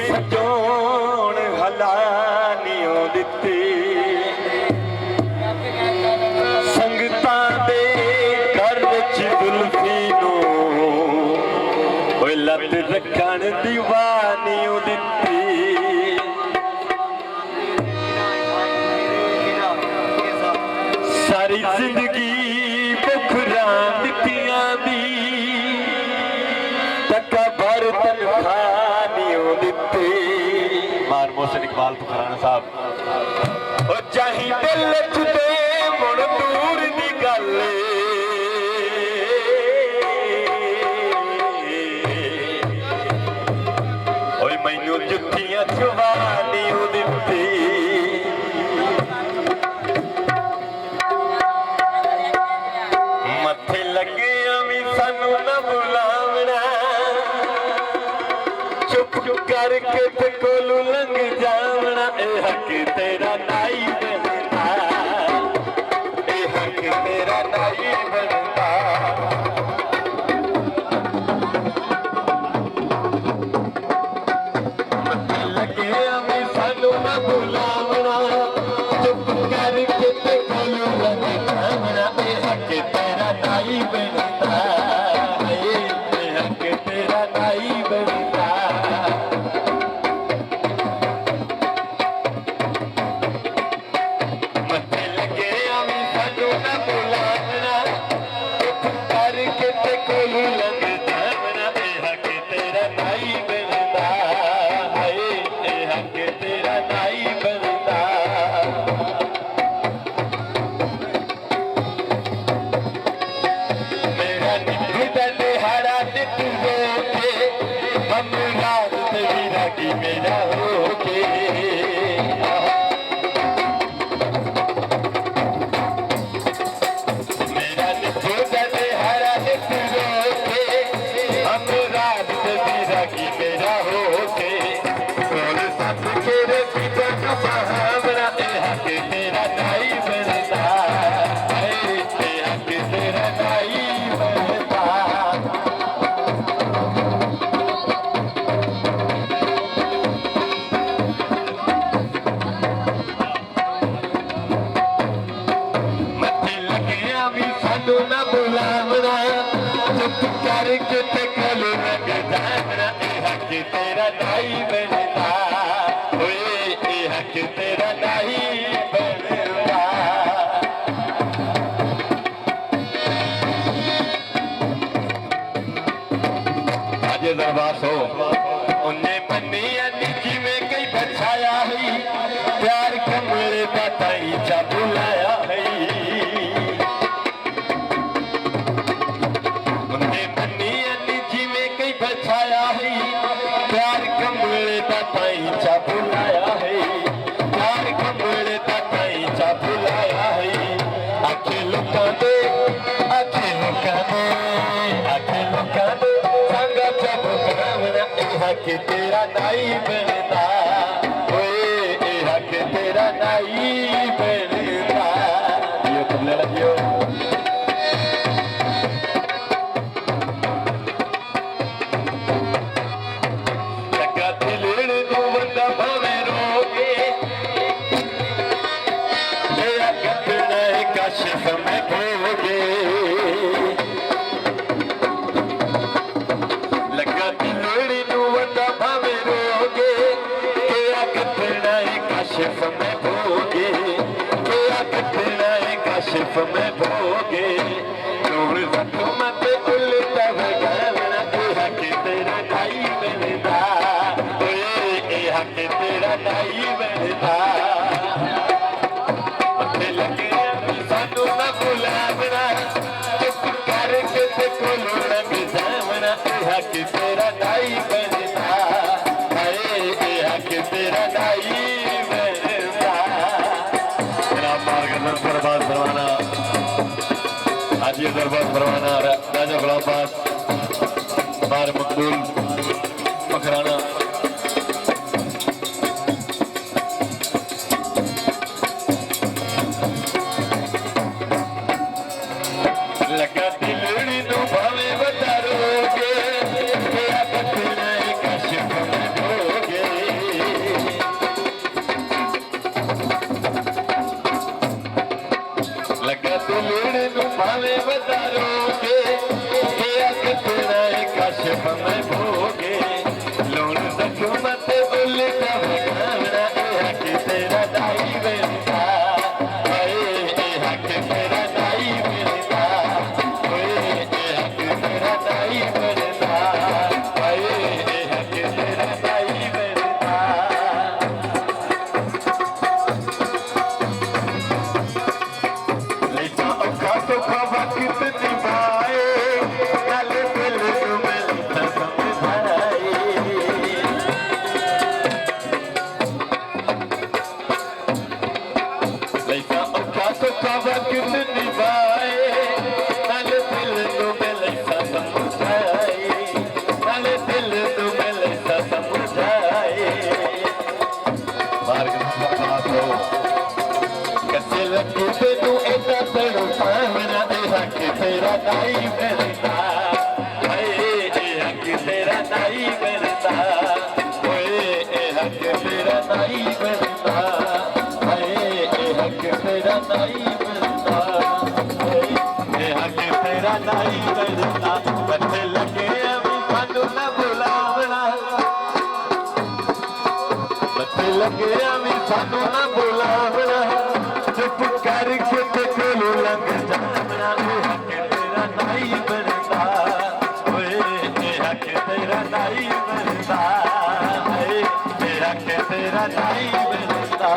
सजोण हला नियो दिते संगतां दे घर च जुल्फी नूं लत रखण दीवानियों दिती सारी जिंदगी भुखरां दित्तियां दी टका भर तनखानियों दिते मार मोहसिन इकबाल पुखराना साहब ओ चाही दिल च दे मुड़ दूर दी गल ओए मैनू जुत्तियां चवानियों दित्ती मथे लगे अवी सानू ना बुलावना चुप करके ते कोलू लंघ जावना ए हक तेरा नाई बनता ए हक तेरा नाई बनता मथे लगे अवी सानू ना बुलावना चुप करके ते कोलू लंघ जावना ए हक तेरा नाई बनता ए हक तेरा नाई बनता मथे लगे अवी सानू ना बुलावना चुप करके ते कोलू लंघ जावना ए हक तेरा नाई बनता ए हक तेरा नाई बनता मेरा निभदा दिहाड़ा दिख होके हम रात तेरा की मेरा होके मेरा निभदा दिहाड़ा दिख होके हम रात तेरा की मेरा होके और सब खेरे पीछे का बहावना ए हक तेरा नाई बनता ए हक तेरा नाई बनता मथे लगे अवी सानू ना बुलावना चुप करके ते कोलू लंघ जावना ए हक तेरा नाई बनता ओए ए हक तेरा नाई बनता अजे दरबार सो उन्हें मनी अनी जिवें कई बछाया है प्यार कमरे का ताई चा बुलाया है उन्हें मनी अनी जिवें कई बछाया है प्यार कमरे का ताई चा बुलाया है प्यार कमरे का ताई चा बुलाया है आखे लुका दे संगा जब करावना ए हक तेरा नाई बनता ओए ए हक तेरा नाई बनता यो तुमने लगियो लगा दिलड़ नू बंदा भावे रोके तेरा कतना है काशिफ में भोगे लगा दिलोड़ी नू वंदा भावे रोगे तेरा कतना है काशिफ में भोगे तेरा कतना है काशिफ में भोगे नूर जख्म पे उल्टा भगावना ए हक तेरा नाई बनता ओए ए हक तेरा नाई बनता मथे लगे सानू ना बुलावना चुप करके ते कोलू लंघ जावना ए हक तेरा नाई बनता ए हक तेरा नाई बनता जनाब मार्गदर्शन बर्बाद फरमाना हाजी दरबार फरमाना राजा गुलाम पास बार मकबूल पखराना लगा दिलड़ी नू भावे बता रोगे तेरा कतना है काशिफ में भोगे हक तेरा नहीं मिलता है, ये हक तेरा नहीं मिलता है, ये हक तेरा नहीं मिलता। बच्चे लगे अभी सानू ना बुलावना, बच्चे लगे अभी सानू ना बुलावना, चुप करके ते कोलों लंघ जावना। ये हक तेरा नहीं मिलता, ये हक तेरा नहीं मिलता है, ये हक तेरा नहीं मिलता।